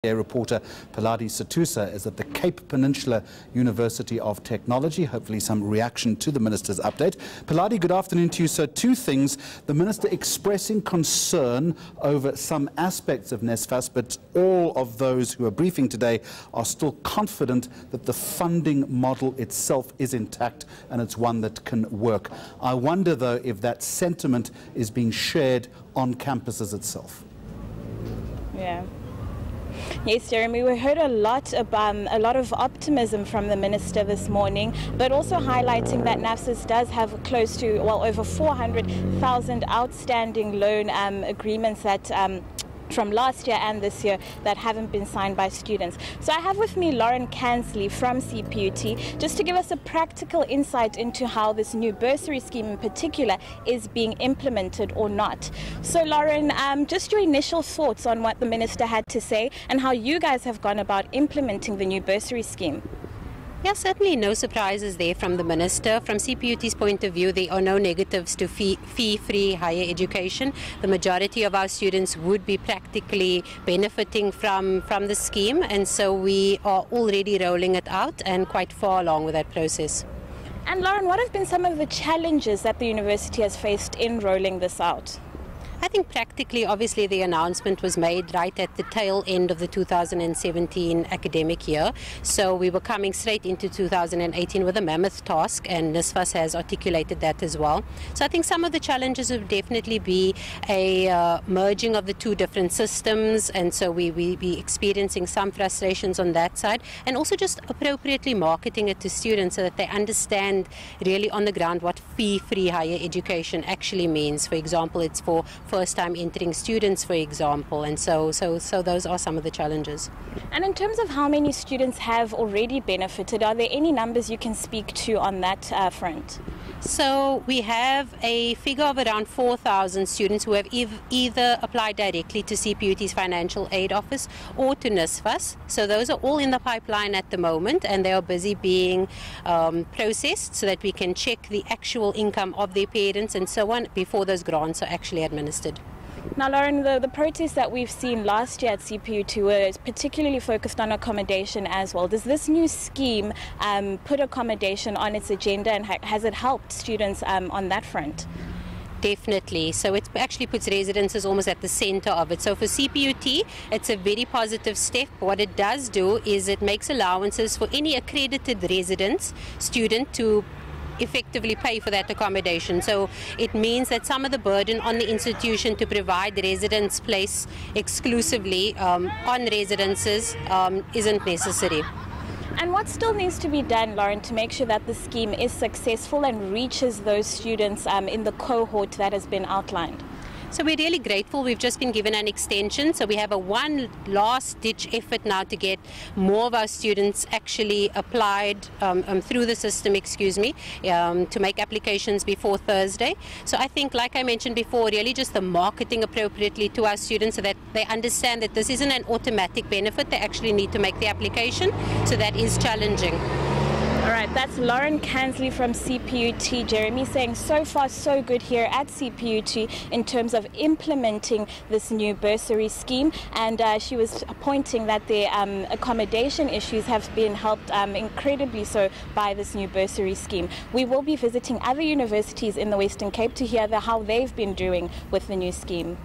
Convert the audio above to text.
Reporter Pheladi Sethusa is at the Cape Peninsula University of Technology. Hopefully some reaction to the Minister's update. Pheladi, good afternoon to you. So two things. The Minister expressing concern over some aspects of NSFAS, but all of those who are briefing today are still confident that the funding model itself is intact and it's one that can work. I wonder, though, if that sentiment is being shared on campuses itself. Yeah. Yes, Jeremy, we heard a lot of optimism from the Minister this morning, but also highlighting that NSFAS does have close to, well, over 400,000 outstanding loan agreements that from last year and this year that haven't been signed by students. So I have with me Lauren Kansley from CPUT just to give us a practical insight into how this new bursary scheme in particular is being implemented or not. So Lauren, just your initial thoughts on what the Minister had to say and how you guys have gone about implementing the new bursary scheme. Yeah, certainly no surprises there from the Minister. From CPUT's point of view, there are no negatives to fee-free higher education. The majority of our students would be practically benefiting from the scheme, and so we are already rolling it out and quite far along with that process. And Lauren, what have been some of the challenges that the university has faced in rolling this out? I think practically, obviously, the announcement was made right at the tail end of the 2017 academic year. So we were coming straight into 2018 with a mammoth task, and NSFAS has articulated that as well. So I think some of the challenges would definitely be a merging of the two different systems, and so we be experiencing some frustrations on that side, and also just appropriately marketing it to students so that they understand really on the ground what fee-free higher education actually means. For example, it's for first-time entering students, for example, and so those are some of the challenges. And in terms of how many students have already benefited, are there any numbers you can speak to on that front? So we have a figure of around 4,000 students who have either applied directly to CPUT's Financial Aid Office or to NSFAS. So those are all in the pipeline at the moment, and they are busy being processed so that we can check the actual income of their parents and so on before those grants are actually administered. Now, Lauren, the protests that we've seen last year at CPUT were particularly focused on accommodation as well. Does this new scheme put accommodation on its agenda, and has it helped students on that front? Definitely. So it actually puts residences almost at the center of it. So for CPUT, it's a very positive step. What it does do is it makes allowances for any accredited student to effectively pay for that accommodation. So it means that some of the burden on the institution to provide the residence place exclusively on residences isn't necessary. And what still needs to be done, Lauren, to make sure that the scheme is successful and reaches those students in the cohort that has been outlined? So we're really grateful. We've just been given an extension. So we have a one last ditch effort now to get more of our students actually applied through the system, to make applications before Thursday. So I think, like I mentioned before, really just the marketing appropriately to our students so that they understand that this isn't an automatic benefit. They actually need to make the application. So that is challenging. All right, that's Lauren Kansley from CPUT. Jeremy saying so far so good here at CPUT in terms of implementing this new bursary scheme, and she was pointing that the accommodation issues have been helped incredibly so by this new bursary scheme. We will be visiting other universities in the Western Cape to hear how they've been doing with the new scheme.